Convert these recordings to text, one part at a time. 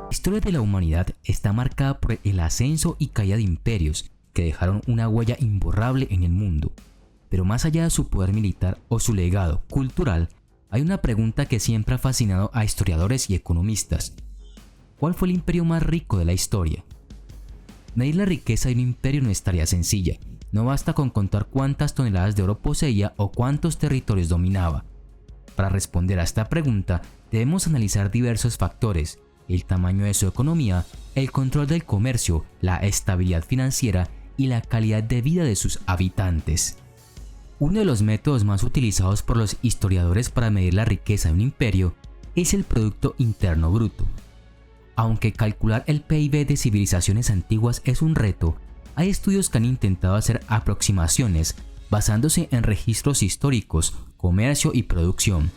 La historia de la humanidad está marcada por el ascenso y caída de imperios que dejaron una huella imborrable en el mundo. Pero más allá de su poder militar o su legado cultural, hay una pregunta que siempre ha fascinado a historiadores y economistas. ¿Cuál fue el imperio más rico de la historia? Medir la riqueza de un imperio no es tarea sencilla. No basta con contar cuántas toneladas de oro poseía o cuántos territorios dominaba. Para responder a esta pregunta, debemos analizar diversos factores: el tamaño de su economía, el control del comercio, la estabilidad financiera y la calidad de vida de sus habitantes. Uno de los métodos más utilizados por los historiadores para medir la riqueza de un imperio es el Producto Interno Bruto. Aunque calcular el PIB de civilizaciones antiguas es un reto, hay estudios que han intentado hacer aproximaciones basándose en registros históricos, comercio y producción.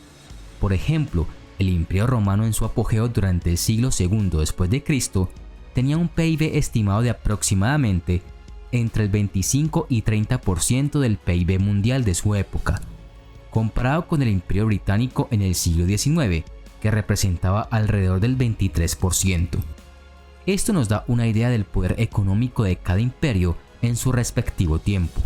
Por ejemplo, el Imperio Romano en su apogeo durante el siglo II después de Cristo tenía un PIB estimado de aproximadamente entre el 25 y 30% del PIB mundial de su época, comparado con el Imperio Británico en el siglo XIX, que representaba alrededor del 23%. Esto nos da una idea del poder económico de cada imperio en su respectivo tiempo.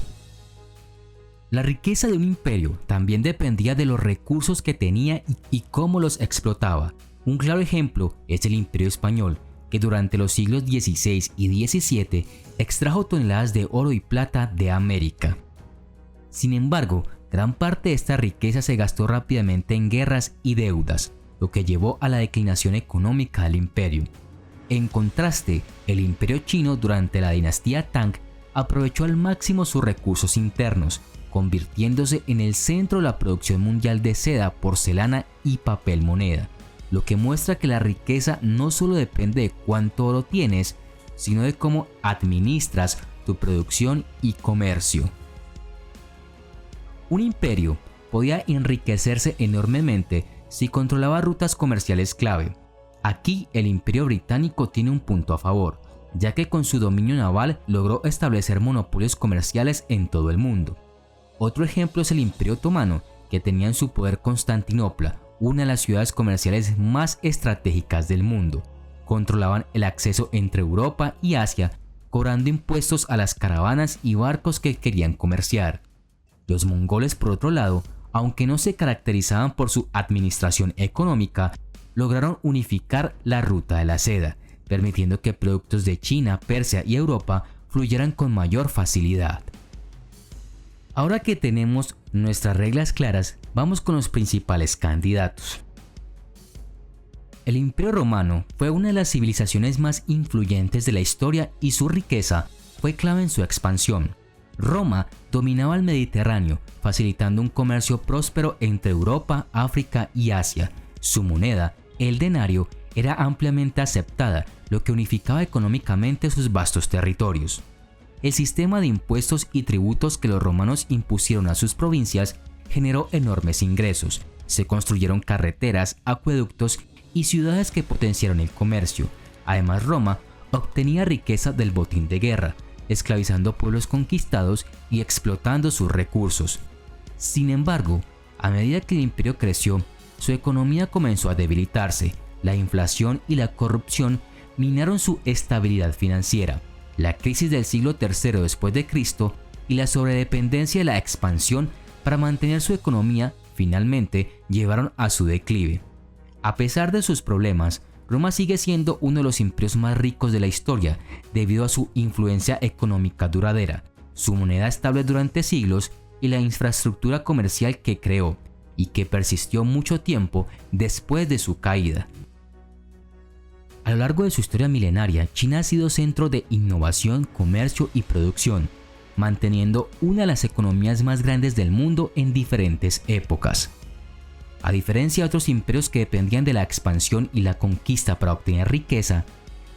La riqueza de un imperio también dependía de los recursos que tenía y cómo los explotaba. Un claro ejemplo es el Imperio Español, que durante los siglos XVI y XVII extrajo toneladas de oro y plata de América. Sin embargo, gran parte de esta riqueza se gastó rápidamente en guerras y deudas, lo que llevó a la declinación económica del imperio. En contraste, el Imperio Chino durante la dinastía Tang aprovechó al máximo sus recursos internos, convirtiéndose en el centro de la producción mundial de seda, porcelana y papel moneda, lo que muestra que la riqueza no solo depende de cuánto oro tienes, sino de cómo administras tu producción y comercio. Un imperio podía enriquecerse enormemente si controlaba rutas comerciales clave. Aquí el Imperio Británico tiene un punto a favor, ya que con su dominio naval logró establecer monopolios comerciales en todo el mundo. Otro ejemplo es el Imperio Otomano, que tenía en su poder Constantinopla, una de las ciudades comerciales más estratégicas del mundo. Controlaban el acceso entre Europa y Asia, cobrando impuestos a las caravanas y barcos que querían comerciar. Los mongoles, por otro lado, aunque no se caracterizaban por su administración económica, lograron unificar la ruta de la seda, permitiendo que productos de China, Persia y Europa fluyeran con mayor facilidad. Ahora que tenemos nuestras reglas claras, vamos con los principales candidatos. El Imperio Romano fue una de las civilizaciones más influyentes de la historia y su riqueza fue clave en su expansión. Roma dominaba el Mediterráneo, facilitando un comercio próspero entre Europa, África y Asia. Su moneda, el denario, era ampliamente aceptada, lo que unificaba económicamente sus vastos territorios. El sistema de impuestos y tributos que los romanos impusieron a sus provincias generó enormes ingresos. Se construyeron carreteras, acueductos y ciudades que potenciaron el comercio. Además, Roma obtenía riqueza del botín de guerra, esclavizando pueblos conquistados y explotando sus recursos. Sin embargo, a medida que el imperio creció, su economía comenzó a debilitarse. La inflación y la corrupción minaron su estabilidad financiera. La crisis del siglo III después de Cristo y la sobredependencia de la expansión para mantener su economía finalmente llevaron a su declive. A pesar de sus problemas, Roma sigue siendo uno de los imperios más ricos de la historia debido a su influencia económica duradera, su moneda estable durante siglos y la infraestructura comercial que creó y que persistió mucho tiempo después de su caída. A lo largo de su historia milenaria, China ha sido centro de innovación, comercio y producción, manteniendo una de las economías más grandes del mundo en diferentes épocas. A diferencia de otros imperios que dependían de la expansión y la conquista para obtener riqueza,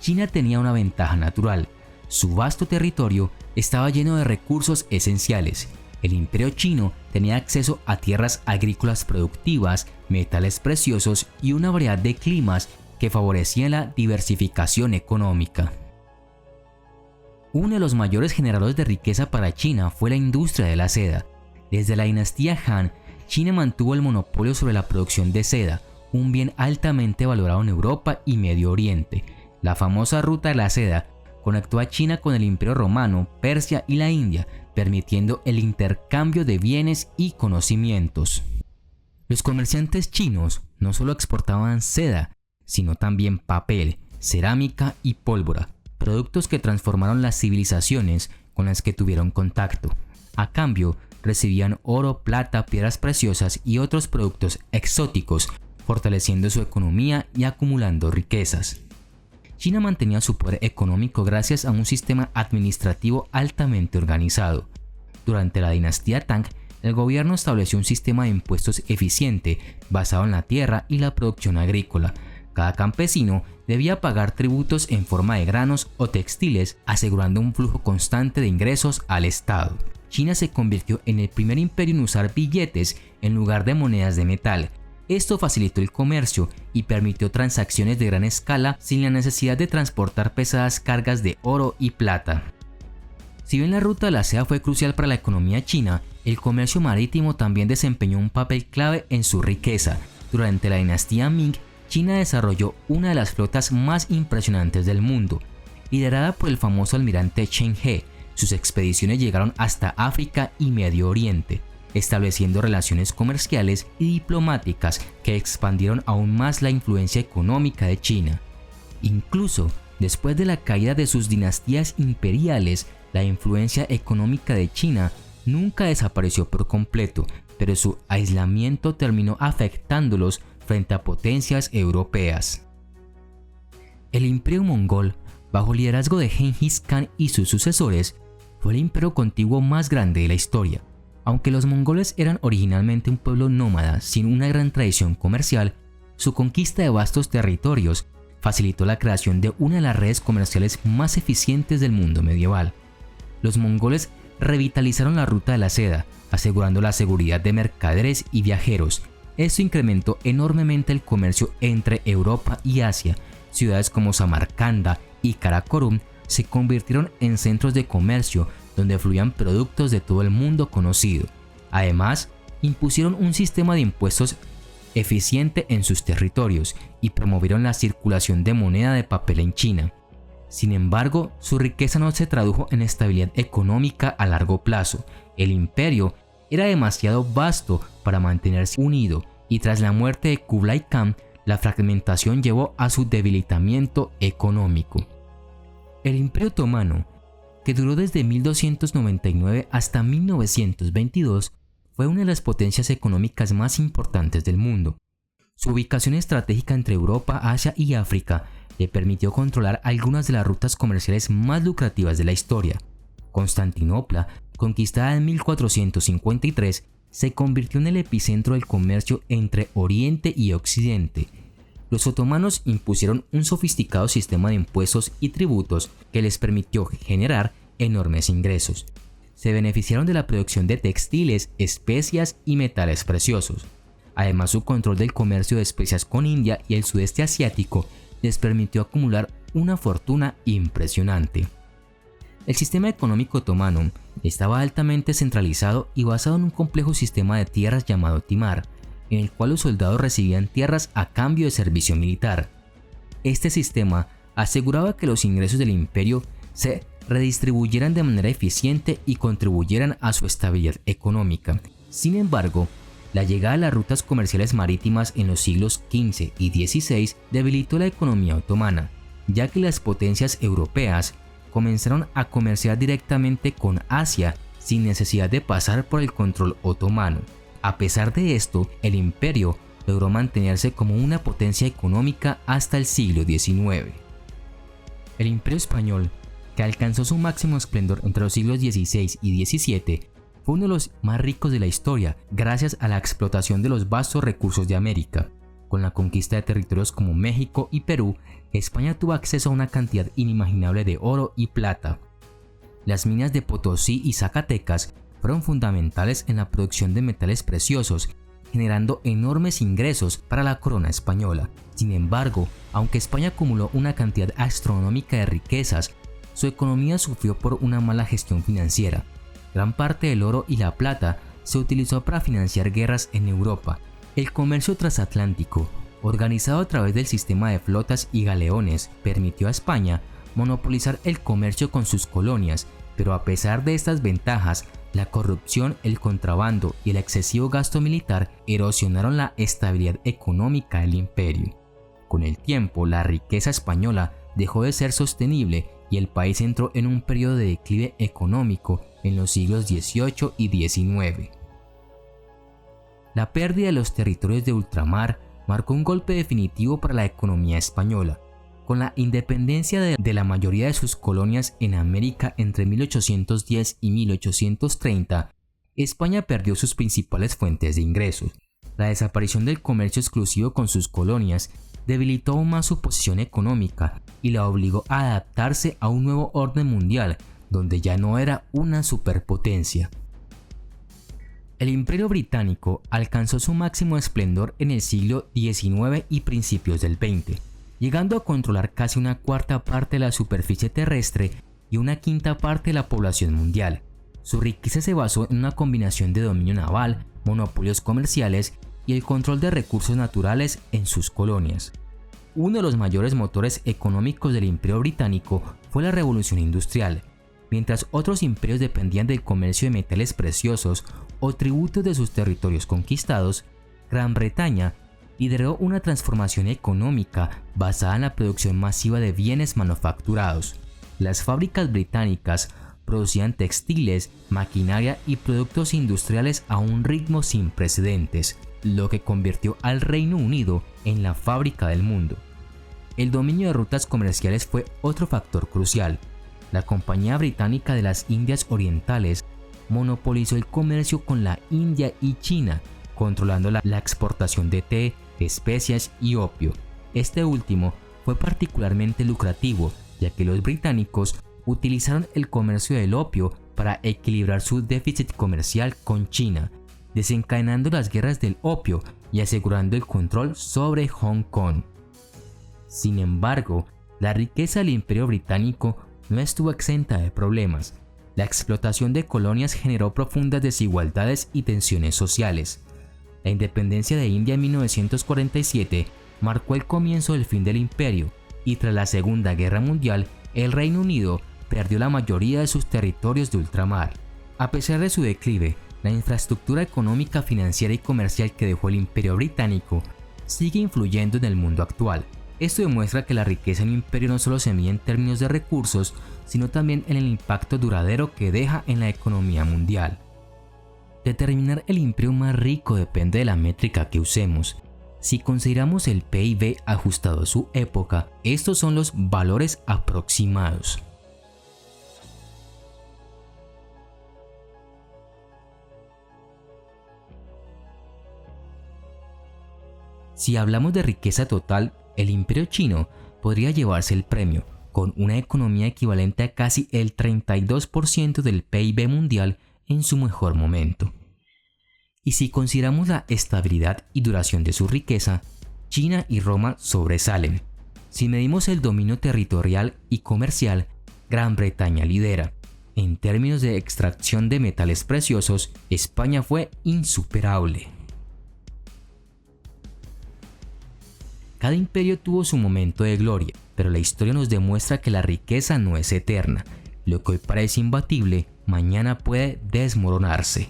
China tenía una ventaja natural. Su vasto territorio estaba lleno de recursos esenciales. El imperio chino tenía acceso a tierras agrícolas productivas, metales preciosos y una variedad de climas que favorecían la diversificación económica. Uno de los mayores generadores de riqueza para China fue la industria de la seda. Desde la dinastía Han, China mantuvo el monopolio sobre la producción de seda, un bien altamente valorado en Europa y Medio Oriente. La famosa Ruta de la Seda conectó a China con el Imperio Romano, Persia y la India, permitiendo el intercambio de bienes y conocimientos. Los comerciantes chinos no solo exportaban seda, sino también papel, cerámica y pólvora, productos que transformaron las civilizaciones con las que tuvieron contacto. A cambio, recibían oro, plata, piedras preciosas y otros productos exóticos, fortaleciendo su economía y acumulando riquezas. China mantenía su poder económico gracias a un sistema administrativo altamente organizado. Durante la dinastía Tang, el gobierno estableció un sistema de impuestos eficiente basado en la tierra y la producción agrícola. Cada campesino debía pagar tributos en forma de granos o textiles, asegurando un flujo constante de ingresos al Estado. China se convirtió en el primer imperio en usar billetes en lugar de monedas de metal. Esto facilitó el comercio y permitió transacciones de gran escala sin la necesidad de transportar pesadas cargas de oro y plata. Si bien la Ruta de la Seda fue crucial para la economía china, el comercio marítimo también desempeñó un papel clave en su riqueza. Durante la dinastía Ming, China desarrolló una de las flotas más impresionantes del mundo. Liderada por el famoso almirante Chen He, sus expediciones llegaron hasta África y Medio Oriente, estableciendo relaciones comerciales y diplomáticas que expandieron aún más la influencia económica de China. Incluso después de la caída de sus dinastías imperiales, la influencia económica de China nunca desapareció por completo, pero su aislamiento terminó afectándolos frente a potencias europeas. El Imperio Mongol, bajo liderazgo de Genghis Khan y sus sucesores, fue el imperio contiguo más grande de la historia. Aunque los mongoles eran originalmente un pueblo nómada sin una gran tradición comercial, su conquista de vastos territorios facilitó la creación de una de las redes comerciales más eficientes del mundo medieval. Los mongoles revitalizaron la Ruta de la Seda, asegurando la seguridad de mercaderes y viajeros. Esto incrementó enormemente el comercio entre Europa y Asia. Ciudades como Samarcanda y Karakorum se convirtieron en centros de comercio donde fluían productos de todo el mundo conocido. Además, impusieron un sistema de impuestos eficiente en sus territorios y promovieron la circulación de moneda de papel en China. Sin embargo, su riqueza no se tradujo en estabilidad económica a largo plazo. El imperio era demasiado vasto para mantenerse unido y tras la muerte de Kublai Khan, la fragmentación llevó a su debilitamiento económico. El Imperio Otomano, que duró desde 1299 hasta 1922, fue una de las potencias económicas más importantes del mundo. Su ubicación estratégica entre Europa, Asia y África le permitió controlar algunas de las rutas comerciales más lucrativas de la historia. Constantinopla, conquistada en 1453, se convirtió en el epicentro del comercio entre Oriente y Occidente. Los otomanos impusieron un sofisticado sistema de impuestos y tributos que les permitió generar enormes ingresos. Se beneficiaron de la producción de textiles, especias y metales preciosos. Además, su control del comercio de especias con India y el sudeste asiático les permitió acumular una fortuna impresionante. El sistema económico otomano estaba altamente centralizado y basado en un complejo sistema de tierras llamado timar, en el cual los soldados recibían tierras a cambio de servicio militar. Este sistema aseguraba que los ingresos del imperio se redistribuyeran de manera eficiente y contribuyeran a su estabilidad económica. Sin embargo, la llegada de las rutas comerciales marítimas en los siglos XV y XVI debilitó la economía otomana, ya que las potencias europeas comenzaron a comerciar directamente con Asia sin necesidad de pasar por el control otomano. A pesar de esto, el imperio logró mantenerse como una potencia económica hasta el siglo XIX. El Imperio Español, que alcanzó su máximo esplendor entre los siglos XVI y XVII, fue uno de los más ricos de la historia gracias a la explotación de los vastos recursos de América. Con la conquista de territorios como México y Perú, España tuvo acceso a una cantidad inimaginable de oro y plata. Las minas de Potosí y Zacatecas fueron fundamentales en la producción de metales preciosos, generando enormes ingresos para la corona española. Sin embargo, aunque España acumuló una cantidad astronómica de riquezas, su economía sufrió por una mala gestión financiera. Gran parte del oro y la plata se utilizó para financiar guerras en Europa. El comercio transatlántico organizado a través del sistema de flotas y galeones, permitió a España monopolizar el comercio con sus colonias, pero a pesar de estas ventajas, la corrupción, el contrabando y el excesivo gasto militar erosionaron la estabilidad económica del imperio. Con el tiempo, la riqueza española dejó de ser sostenible y el país entró en un periodo de declive económico en los siglos XVIII y XIX. La pérdida de los territorios de ultramar marcó un golpe definitivo para la economía española. Con la independencia de la mayoría de sus colonias en América entre 1810 y 1830, España perdió sus principales fuentes de ingresos. La desaparición del comercio exclusivo con sus colonias debilitó aún más su posición económica y la obligó a adaptarse a un nuevo orden mundial, donde ya no era una superpotencia. El Imperio Británico alcanzó su máximo esplendor en el siglo XIX y principios del XX, llegando a controlar casi una cuarta parte de la superficie terrestre y una quinta parte de la población mundial. Su riqueza se basó en una combinación de dominio naval, monopolios comerciales y el control de recursos naturales en sus colonias. Uno de los mayores motores económicos del Imperio Británico fue la Revolución Industrial. Mientras otros imperios dependían del comercio de metales preciosos o tributos de sus territorios conquistados, Gran Bretaña lideró una transformación económica basada en la producción masiva de bienes manufacturados. Las fábricas británicas producían textiles, maquinaria y productos industriales a un ritmo sin precedentes, lo que convirtió al Reino Unido en la fábrica del mundo. El dominio de rutas comerciales fue otro factor crucial. La Compañía Británica de las Indias Orientales monopolizó el comercio con la India y China, controlando la exportación de té, especias y opio. Este último fue particularmente lucrativo, ya que los británicos utilizaron el comercio del opio para equilibrar su déficit comercial con China, desencadenando las guerras del opio y asegurando el control sobre Hong Kong. Sin embargo, la riqueza del Imperio Británico no estuvo exenta de problemas. La explotación de colonias generó profundas desigualdades y tensiones sociales. La independencia de India en 1947 marcó el comienzo del fin del imperio, y tras la Segunda Guerra Mundial, el Reino Unido perdió la mayoría de sus territorios de ultramar. A pesar de su declive, la infraestructura económica, financiera y comercial que dejó el Imperio Británico sigue influyendo en el mundo actual. Esto demuestra que la riqueza en un imperio no solo se mide en términos de recursos, sino también en el impacto duradero que deja en la economía mundial. Determinar el imperio más rico depende de la métrica que usemos. Si consideramos el PIB ajustado a su época, estos son los valores aproximados. Si hablamos de riqueza total, el imperio chino podría llevarse el premio, con una economía equivalente a casi el 32% del PIB mundial en su mejor momento. Y si consideramos la estabilidad y duración de su riqueza, China y Roma sobresalen. Si medimos el dominio territorial y comercial, Gran Bretaña lidera. En términos de extracción de metales preciosos, España fue insuperable. Cada imperio tuvo su momento de gloria, pero la historia nos demuestra que la riqueza no es eterna. Lo que hoy parece imbatible, mañana puede desmoronarse.